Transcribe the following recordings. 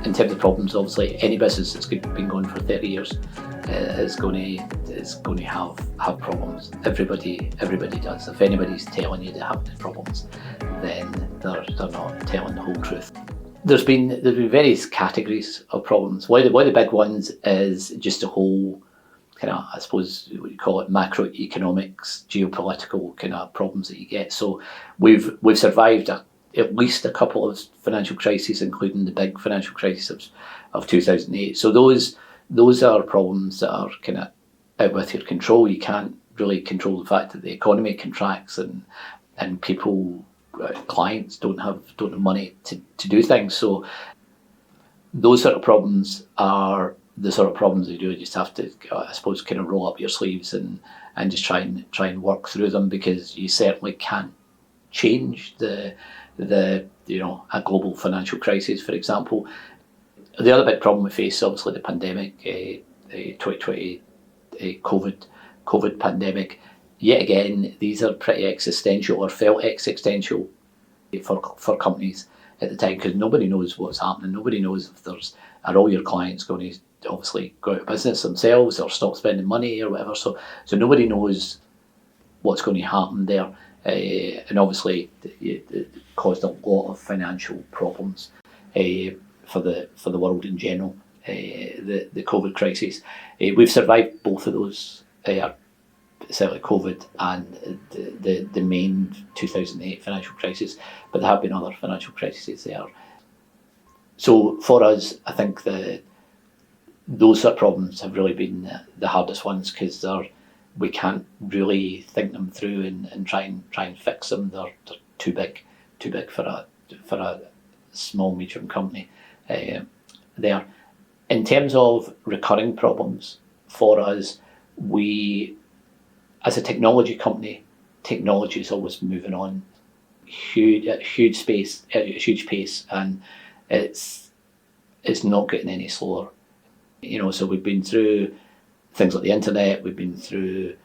In terms of problems, obviously, any business that's been going for 30 years is going to have problems. Everybody does. If anybody's telling you they have problems, then they're not telling the whole truth. There's been various categories of problems. One of the big ones is just the whole kind of, I suppose what you call it, macroeconomics, geopolitical kind of problems that you get. So we've survived at least a couple of financial crises, including the big financial crisis of 2008. So those are problems that are kind of out with your control. You can't really control the fact that the economy contracts and people, clients don't have money to do things. So those sort of problems are the sort of problems you do. Just have to, I suppose, kind of roll up your sleeves and just try and work through them, because you certainly can't change the a global financial crisis, for example. The other big problem we face is obviously the pandemic, 2020 COVID pandemic. Yet again, these are pretty existential, or felt existential for companies at the time, because nobody knows what's happening. Nobody knows if are all your clients going to obviously go out of business themselves or stop spending money or whatever. So nobody knows what's going to happen there. And obviously it caused a lot of financial problems for the world in general, the COVID crisis. We've survived both of those, certainly COVID and the main 2008 financial crisis, but there have been other financial crises there. So for us, I think those sort of problems have really been the hardest ones, because we can't really think them through and try and fix them. They're too big for a small medium company. There, in terms of recurring problems for us, we, as a technology company, technology is always moving on at a huge pace, and it's not getting any slower. So we've been through things like the internet, we've been through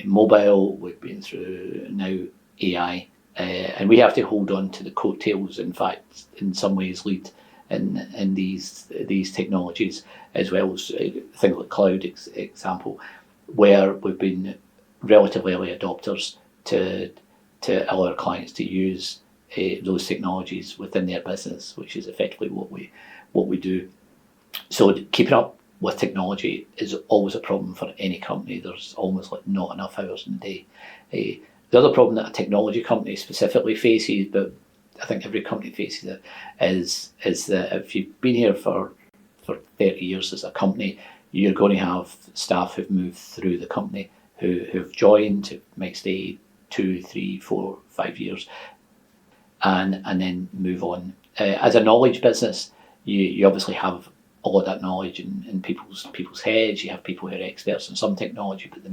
mobile, we've been through now AI, and we have to hold on to the coattails. In fact, in some ways, lead in these technologies, as well as things like cloud, example, where we've been relatively early adopters to allow our clients to use those technologies within their business, which is effectively what we do. So keeping up with technology is always a problem for any company. There's almost like not enough hours in the day. The other problem that a technology company specifically faces, but I think every company faces it, is that if you've been here for 30 years as a company, you're going to have staff who've moved through the company, who've joined, who might stay 2, 3, 4, 5 years, and then move on. As a knowledge business, you obviously have all of that knowledge in people's heads. You have people who are experts in some technology, but they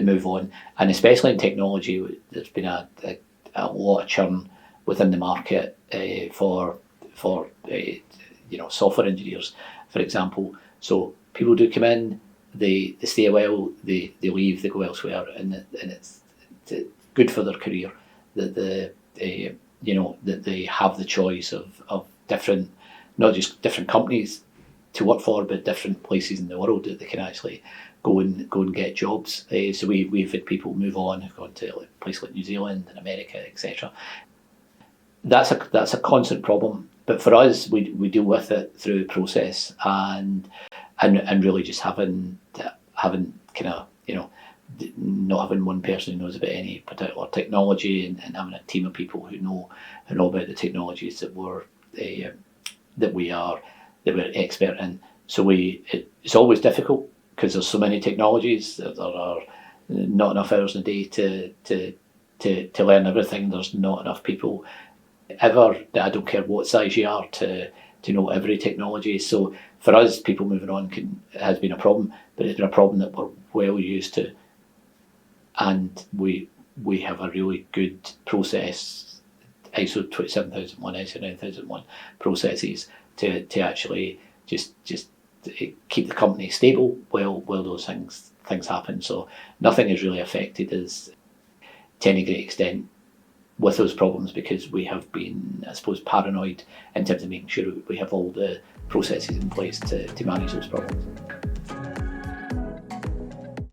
move on. And especially in technology, there's been a lot of churn within the market for software engineers, for example. So people do come in, they stay a while, they leave, they go elsewhere, and it's good for their career that that they have the choice of different, not just different companies to work for, but different places in the world that they can actually go and get jobs. So we've had people move on, who've gone to places like New Zealand and America, etc. That's a constant problem, but for us, we deal with it through process and really just having kind of not having one person who knows about any particular technology, and having a team of people who know about the technologies that we're expert in. So it's always difficult, because there's so many technologies that there are not enough hours in a day to learn everything. There's not enough people ever, I don't care what size you are, to know every technology. So for us, people moving on has been a problem, but it's been a problem that we're well used to, and we have a really good process, ISO 27001, ISO 9001 processes to actually just keep the company stable while those things happen. So nothing is really affected to any great extent with those problems, because we have been, I suppose, paranoid in terms of making sure we have all the processes in place to manage those problems.